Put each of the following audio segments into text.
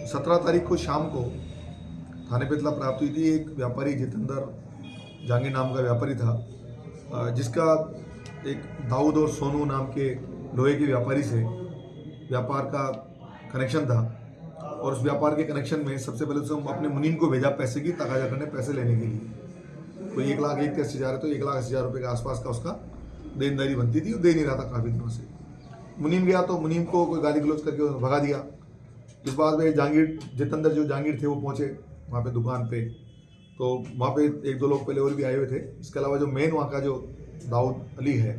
17 तारीख को शाम को थाने पे इतला प्राप्त हुई थी। एक व्यापारी जितेंद्र जहांगीर नाम का व्यापारी था, जिसका एक दाऊद और सोनू नाम के लोहे के व्यापारी से व्यापार का कनेक्शन था। और उस व्यापार के कनेक्शन में सबसे पहले तो हम अपने मुनीम को भेजा पैसे की तकाजा करने, पैसे लेने के लिए। कोई 1,81,000 है, तो 1,80,000 रुपये के आसपास का उसका देनदारी बनती थी, वो दे नहीं रहा था काफ़ी दिनों से। मुनीम गया तो मुनीम को कोई गाली गलौज करके भगा दिया। इस बात में जितेंद्र जो जहांगीर थे वो पहुंचे वहाँ पे दुकान पे, तो वहाँ पे एक दो लोग पहले और भी आए हुए थे। इसके अलावा जो मेन वहाँ का जो दाऊद अली है,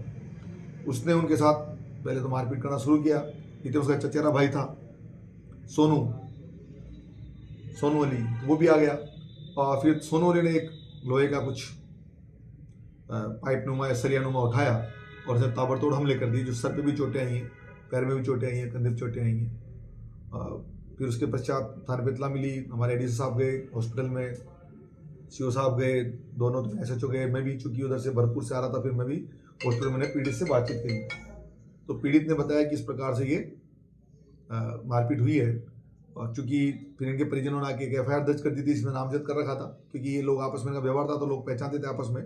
उसने उनके साथ पहले तो मारपीट करना शुरू किया। इतने उसका चचेरा भाई था सोनू अली, वो भी आ गया। और फिर सोनू अली ने एक लोहे का कुछ पाइप नुमा या सरिया नुमा उठाया और उसे ताबड़तोड़ हमले कर दिए, जो सर पे भी चोटें आई हैं, पैर में भी चोटें आई हैं, कंधे पे चोटें आई हैं। फिर उसके पश्चात थाने पे इतला मिली, हमारे एडीसी साहब गए हॉस्पिटल में, सीओ साहब गए, दोनों तो SHO गए, मैं भी चूंकि उधर से भरतपुर से आ रहा था, फिर मैं भी हॉस्पिटल में पीड़ित से बातचीत करी। तो पीड़ित ने बताया कि इस प्रकार से ये मारपीट हुई है। और चूंकि फिर इनके परिजनों ने आके एक FIR दर्ज कर दी थी, इसमें नामजद कर रखा था, क्योंकि ये लोग आपस में का व्यवहार था तो लोग पहचानते थे आपस में।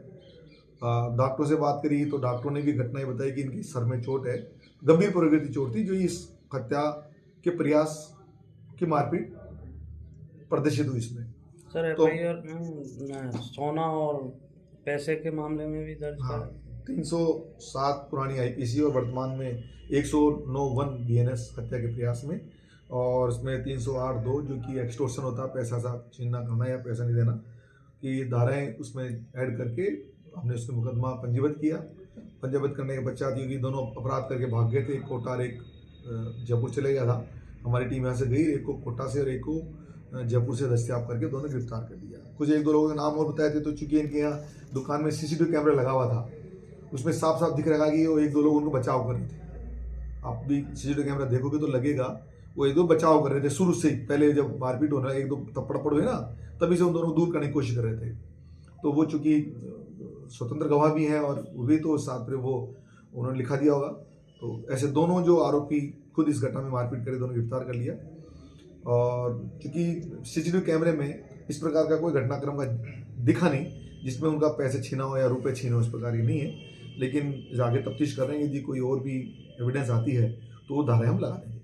डॉक्टरों से बात करी तो डॉक्टरों ने भी घटनाएं बताई कि इनकी सर में चोट है, गंभीर प्रकृति चोट थी, जो इस हत्या के प्रयास की मारपीट प्रदर्शित हुई इसमें। सर तो FIR सोना और पैसे के मामले में भी दर्ज हाँ, करा। 307 पुरानी IPC और वर्तमान में 109(1) BNS हत्या के प्रयास में, और इसमें 308(2) जो कि एक्सटोर्शन होता है, पैसा सा छीनना करना या पैसा नहीं देना की धाराएं उसमें ऐड करके हमने उसमें मुकदमा पंजीबद्ध किया। पंजीबद्ध करने के पश्चात ये दोनों अपराध करके भाग गए थे। एक कोटा और एक जयपुर चले गया था। हमारी टीम यहाँ से गई, एक को कोटा से और एक को जयपुर से दस्तियाब करके दोनों गिरफ्तार कर दिया। कुछ एक दो लोगों के नाम और बताए थे, तो चूंकि इनके यहाँ दुकान में CCTV कैमरा लगा हुआ था, उसमें साफ साफ दिख रहा कि वो एक दो लोग उनको बचाव कर रहे थे। आप भी CCTV कैमरा देखोगे तो लगेगा वो एक दो बचाव कर रहे थे शुरू से ही। पहले जब मारपीट हो रहा है, एक दो थप्पड़ हुए ना, तभी से उन दोनों दूर करने की कोशिश कर रहे थे। तो वो चूंकि स्वतंत्र गवाह भी हैं और वो भी तो साथ में वो उन्होंने लिखा दिया होगा, तो ऐसे दोनों जो आरोपी खुद इस घटना में मारपीट करे, दोनों गिरफ्तार कर लिया। और चूंकि CCTV कैमरे में इस प्रकार का कोई घटनाक्रम का दिखा नहीं जिसमें उनका पैसे छीना हो या रुपए छीने हो, इस प्रकार की नहीं है। लेकिन आगे तफ्तीश कर रहे हैं, यदि कोई और भी एविडेंस आती है तो वो धाराएं हम लगा देंगे।